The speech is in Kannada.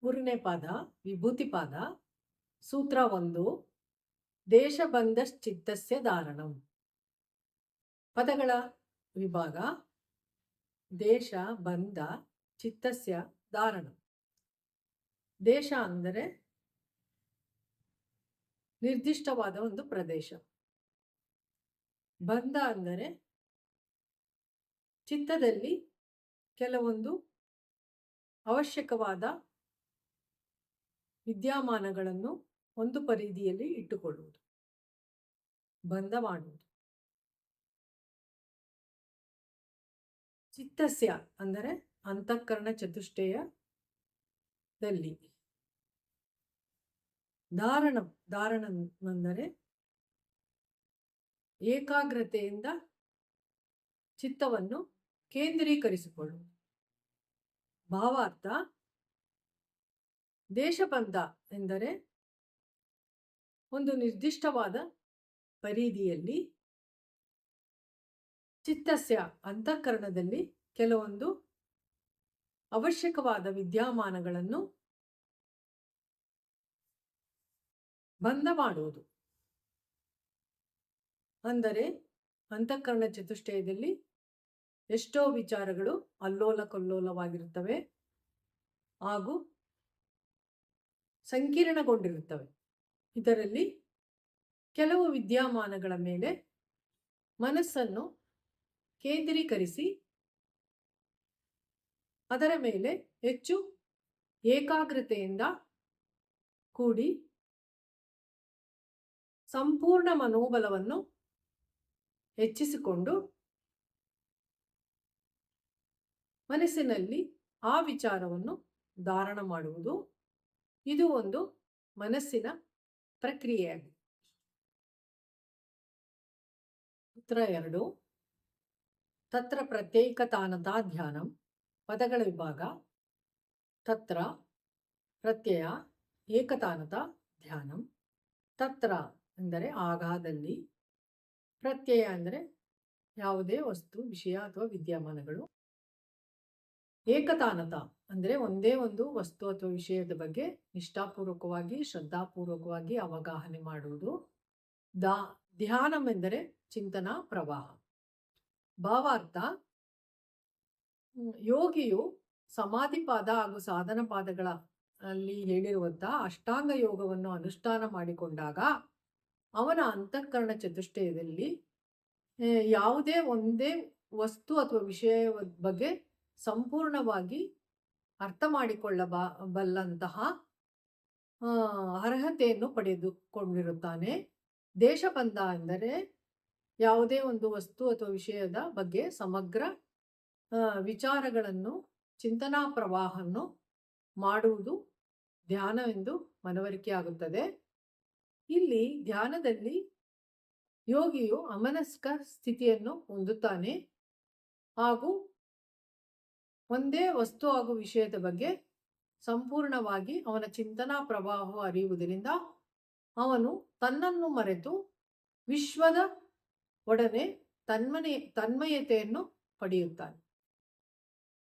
ಮೂರನೇ ಪಾದ ವಿಭೂತಿ ಪಾದ. ಸೂತ್ರ 1. ದೇಶಬಂಧಶ್ಚಿತ್ತಸ್ಯ ಧಾರಣಂ. ಪದಗಳ ವಿಭಾಗ. ದೇಶ ಬಂಧ ಚಿತ್ತಸ್ಯ ಧಾರಣಂ. ದೇಶ ಅಂದರೆ ನಿರ್ದಿಷ್ಟವಾದ ಒಂದು ಪ್ರದೇಶ. ಬಂಧ ಅಂದರೆ ಚಿತ್ತದಲ್ಲಿ ಕೆಲವೊಂದು ಅವಶ್ಯಕವಾದ ವಿದ್ಯಮಾನಗಳನ್ನು ಒಂದು ಪರಿಧಿಯಲ್ಲಿ ಇಟ್ಟುಕೊಳ್ಳುವುದು, ಬಂಧ ಮಾಡುವುದು. ಚಿತ್ತಸ್ಯ ಅಂದರೆ ಅಂತಃಕರಣ ಚತುಷ್ಟಯದಲ್ಲಿ. ಧಾರಣ ಅಂದರೆ ಏಕಾಗ್ರತೆಯಿಂದ ಚಿತ್ತವನ್ನು ಕೇಂದ್ರೀಕರಿಸಿಕೊಳ್ಳುವುದು. ಭಾವಾರ್ಥ: ದೇಶಬಂಧ ಎಂದರೆ ಒಂದು ನಿರ್ದಿಷ್ಟವಾದ ಪರಿಧಿಯಲ್ಲಿ ಚಿತ್ತಸ್ಯ ಅಂತಃಕರಣದಲ್ಲಿ ಕೆಲವೊಂದು ಅವಶ್ಯಕವಾದ ವಿದ್ಯಮಾನಗಳನ್ನು ಬಂಧ ಮಾಡುವುದು. ಅಂದರೆ ಅಂತಃಕರಣ ಚತುಷ್ಟಯದಲ್ಲಿ ಎಷ್ಟೋ ವಿಚಾರಗಳು ಅಲ್ಲೋಲ ಕಲ್ಲೋಲವಾಗಿರುತ್ತವೆ ಹಾಗೂ ಸಂಕೀರ್ಣಗೊಂಡಿರುತ್ತವೆ. ಇದರಲ್ಲಿ ಕೆಲವು ವಿದ್ಯಮಾನಗಳ ಮೇಲೆ ಮನಸ್ಸನ್ನು ಕೇಂದ್ರೀಕರಿಸಿ ಅದರ ಮೇಲೆ ಹೆಚ್ಚು ಏಕಾಗ್ರತೆಯಿಂದ ಕೂಡಿ ಸಂಪೂರ್ಣ ಮನೋಬಲವನ್ನು ಹೆಚ್ಚಿಸಿಕೊಂಡು ಮನಸ್ಸಿನಲ್ಲಿ ಆ ವಿಚಾರವನ್ನು ಧಾರಣ ಮಾಡುವುದು. ಇದು ಒಂದು ಮನಸ್ಸಿನ ಪ್ರಕ್ರಿಯೆಯಾಗಿದೆ. ಸೂತ್ರ 2. ತತ್ರ ಪ್ರತ್ಯೇಕತಾನತಾ ಧ್ಯಾನಂ. ಪದಗಳ ವಿಭಾಗ. ತತ್ರ ಪ್ರತ್ಯಯ, ಏಕತಾನತ ಧ್ಯಾನಂ. ತತ್ರ ಅಂದರೆ ಆಗಾದಲ್ಲಿ, ಪ್ರತ್ಯಯ ಅಂದರೆ ಯಾವುದೇ ವಸ್ತು, ವಿಷಯ ಅಥವಾ ವಿದ್ಯಮಾನಗಳು. ಏಕತಾನತ ಅಂದರೆ ಒಂದೇ ಒಂದು ವಸ್ತು ಅಥವಾ ವಿಷಯದ ಬಗ್ಗೆ ನಿಷ್ಠಾಪೂರ್ವಕವಾಗಿ ಶ್ರದ್ಧಾಪೂರ್ವಕವಾಗಿ ಅವಗಾಹನೆ ಮಾಡುವುದು. ಧ್ಯಾನಂ ಎಂದರೆ ಚಿಂತನಾ ಪ್ರವಾಹ. ಭಾವಾರ್ಥ: ಯೋಗಿಯು ಸಮಾಧಿ ಪಾದ ಹಾಗೂ ಸಾಧನ ಪಾದಗಳಲ್ಲಿ ಹೇಳಿರುವಂತಹ ಅಷ್ಟಾಂಗ ಯೋಗವನ್ನು ಅನುಷ್ಠಾನ ಮಾಡಿಕೊಂಡಾಗ ಅವನ ಅಂತಃಕರಣ ಚತುಷ್ಟಯದಲ್ಲಿ ಯಾವುದೇ ಒಂದೇ ವಸ್ತು ಅಥವಾ ವಿಷಯದ ಬಗ್ಗೆ ಸಂಪೂರ್ಣವಾಗಿ ಅರ್ಥ ಮಾಡಿಕೊಳ್ಳಬಲ್ಲಂತಹ ಅರ್ಹತೆಯನ್ನು ಪಡೆದುಕೊಂಡಿರುತ್ತಾನೆ. ದೇಶಬಂಧ ಎಂದರೆ ಯಾವುದೇ ಒಂದು ವಸ್ತು ಅಥವಾ ವಿಷಯದ ಬಗ್ಗೆ ಸಮಗ್ರ ವಿಚಾರಗಳನ್ನು, ಚಿಂತನಾ ಪ್ರವಾಹವನ್ನು ಮಾಡುವುದು ಧ್ಯಾನವೆಂದು ಮನವರಿಕೆ ಆಗುತ್ತದೆ. ಇಲ್ಲಿ ಧ್ಯಾನದಲ್ಲಿ ಯೋಗಿಯು ಅಮನಸ್ಕ ಸ್ಥಿತಿಯನ್ನು ಹೊಂದುತ್ತಾನೆ ಹಾಗೂ ಒಂದೇ ವಸ್ತು ಹಾಗೂ ವಿಷಯದ ಬಗ್ಗೆ ಸಂಪೂರ್ಣವಾಗಿ ಅವನ ಚಿಂತನಾ ಪ್ರವಾಹವು ಅರಿಯುವುದರಿಂದ ಅವನು ತನ್ನನ್ನು ಮರೆತು ವಿಶ್ವದ ಒಡನೆ ತನ್ಮಯತೆಯನ್ನು ಪಡೆಯುತ್ತಾನೆ.